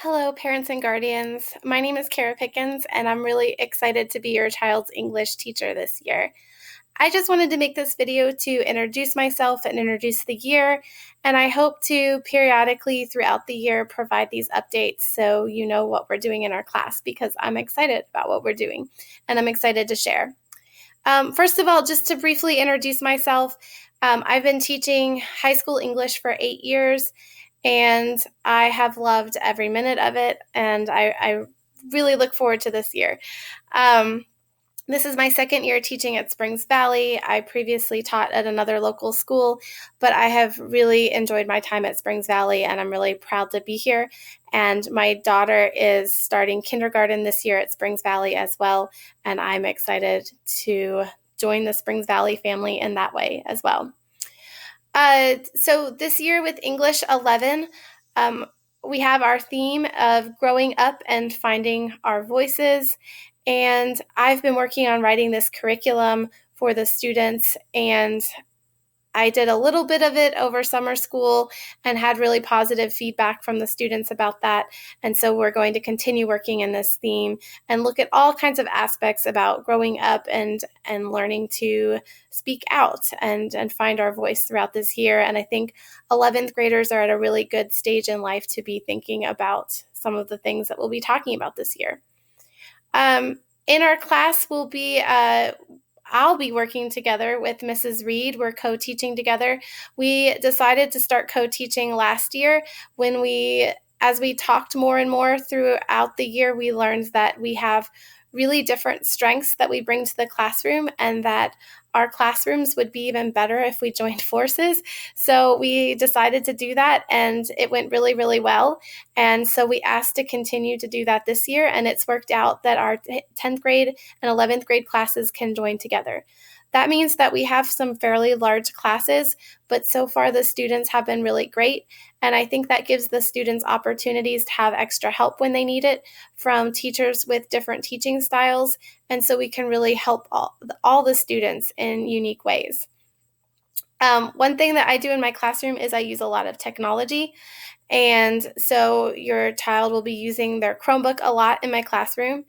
Hello, parents and guardians. My name is Kara Pickens, and I'm really excited to be your child's English teacher this year. I just wanted to make this video to introduce myself and introduce the year, and I hope to periodically throughout the year provide these updates so you know what we're doing in our class because I'm excited about what we're doing, and I'm excited to share. First of all, just to briefly introduce myself, I've been teaching high school English for 8 years, and I have loved every minute of it, and I really look forward to this year. This is my second year teaching at Springs Valley. I previously taught at another local school, but I have really enjoyed my time at Springs Valley, and I'm really proud to be here. And my daughter is starting kindergarten this year at Springs Valley as well, and I'm excited to join the Springs Valley family in that way as well. So this year with English 11, we have our theme of growing up and finding our voices. And I've been working on writing this curriculum for the students, and I did a little bit of it over summer school and had really positive feedback from the students about that. And so we're going to continue working in this theme and look at all kinds of aspects about growing up and learning to speak out and find our voice throughout this year. And I think 11th graders are at a really good stage in life to be thinking about some of the things that we'll be talking about this year. In our class, I'll be working together with Mrs. Reed. We're co-teaching together. We decided to start co-teaching last year as we talked more and more throughout the year, we learned that we have really different strengths that we bring to the classroom and that our classrooms would be even better if we joined forces. So we decided to do that, and it went really, really well. And so we asked to continue to do that this year, and it's worked out that our 10th grade and 11th grade classes can join together. That means that we have some fairly large classes, but so far the students have been really great. And I think that gives the students opportunities to have extra help when they need it from teachers with different teaching styles. And so we can really help all the students in unique ways. One thing that I do in my classroom is I use a lot of technology. And so your child will be using their Chromebook a lot in my classroom.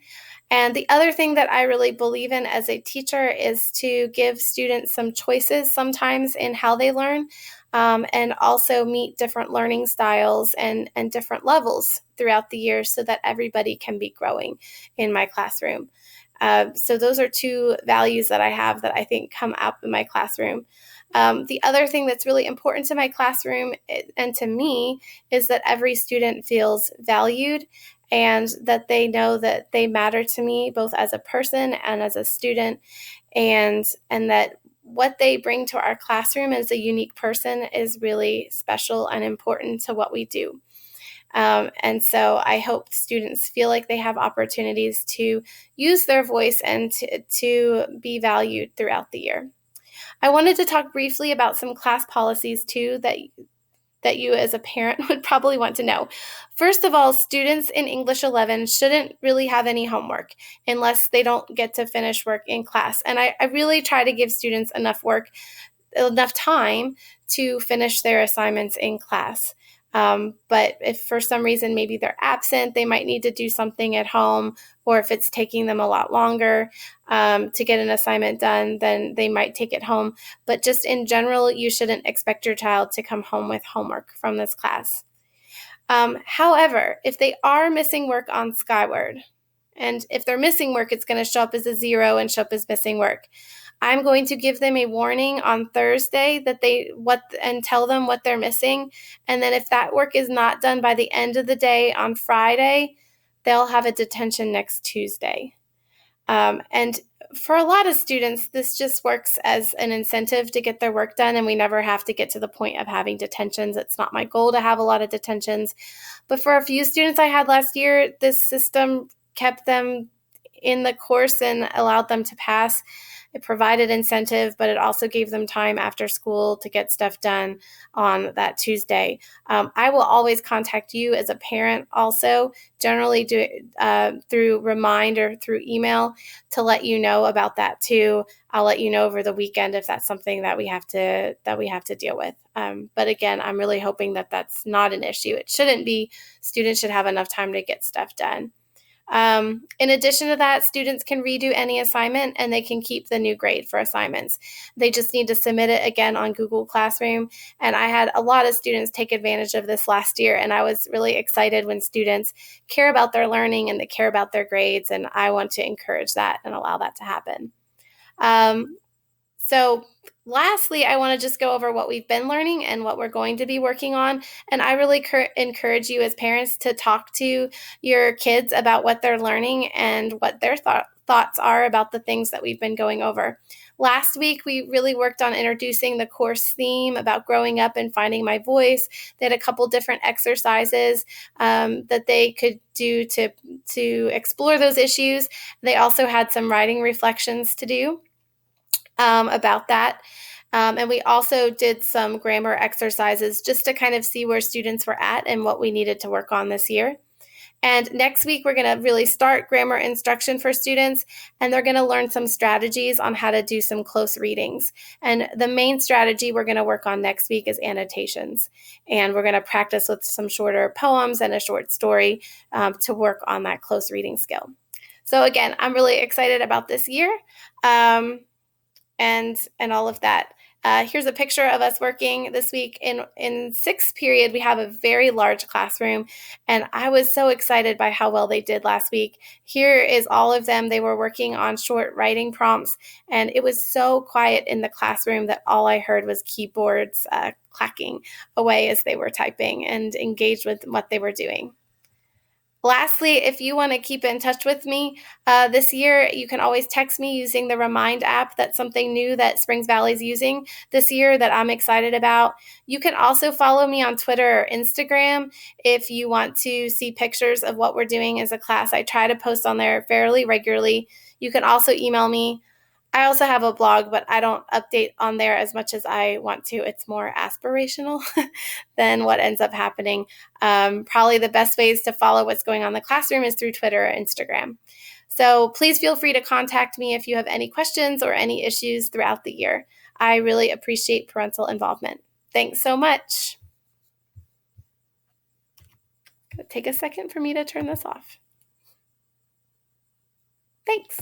And the other thing that I really believe in as a teacher is to give students some choices sometimes in how they learn, and also meet different learning styles and different levels throughout the year so that everybody can be growing in my classroom. So those are two values that I have that I think come up in my classroom. The other thing that's really important to my classroom and to me is that every student feels valued and that they know that they matter to me both as a person and as a student, and that what they bring to our classroom as a unique person is really special and important to what we do. And so I hope students feel like they have opportunities to use their voice and to be valued throughout the year. I wanted to talk briefly about some class policies too that you as a parent would probably want to know. First of all, students in English 11 shouldn't really have any homework unless they don't get to finish work in class. And I really try to give students enough time to finish their assignments in class. But if for some reason maybe they're absent, they might need to do something at home, or if it's taking them a lot longer to get an assignment done, then they might take it home. But just in general, you shouldn't expect your child to come home with homework from this class. However, if they are missing work on Skyward, and if they're missing work, it's going to show up as a 0 and show up as missing work. I'm going to give them a warning on Thursday and tell them what they're missing. And then if that work is not done by the end of the day on Friday, they'll have a detention next Tuesday. And for a lot of students, this just works as an incentive to get their work done, and we never have to get to the point of having detentions. It's not my goal to have a lot of detentions. But for a few students I had last year, this system kept them in the course and allowed them to pass. It provided incentive, but it also gave them time after school to get stuff done on that Tuesday. I will always contact you as a parent also, generally through Remind or through email, to let you know about that too. I'll let you know over the weekend if that's something that we have to deal with. But again, I'm really hoping that that's not an issue. It shouldn't be. Students should have enough time to get stuff done. In addition to that, students can redo any assignment and they can keep the new grade for assignments. They just need to submit it again on Google Classroom. And I had a lot of students take advantage of this last year, and I was really excited when students care about their learning and they care about their grades, and I want to encourage that and allow that to happen. So lastly, I want to just go over what we've been learning and what we're going to be working on. And I really encourage you as parents to talk to your kids about what they're learning and what their thoughts are about the things that we've been going over. Last week, we really worked on introducing the course theme about growing up and finding my voice. They had a couple different exercises that they could do to explore those issues. They also had some writing reflections to do about that. And we also did some grammar exercises just to kind of see where students were at and what we needed to work on this year. And next week, we're going to really start grammar instruction for students, and they're going to learn some strategies on how to do some close readings. And the main strategy we're going to work on next week is annotations. And we're going to practice with some shorter poems and a short story to work on that close reading skill. So again, I'm really excited about this year. And all of that. Here's a picture of us working this week. In sixth period, we have a very large classroom, and I was so excited by how well they did last week. Here is all of them. They were working on short writing prompts, and it was so quiet in the classroom that all I heard was keyboards clacking away as they were typing and engaged with what they were doing. Lastly, if you want to keep in touch with me this year, you can always text me using the Remind app. That's something new that Springs Valley is using this year that I'm excited about. You can also follow me on Twitter or Instagram if you want to see pictures of what we're doing as a class. I try to post on there fairly regularly. You can also email me. I also have a blog, but I don't update on there as much as I want to. It's more aspirational than what ends up happening. Probably the best ways to follow what's going on in the classroom is through Twitter or Instagram. So please feel free to contact me if you have any questions or any issues throughout the year. I really appreciate parental involvement. Thanks so much. It'll take a second for me to turn this off. Thanks.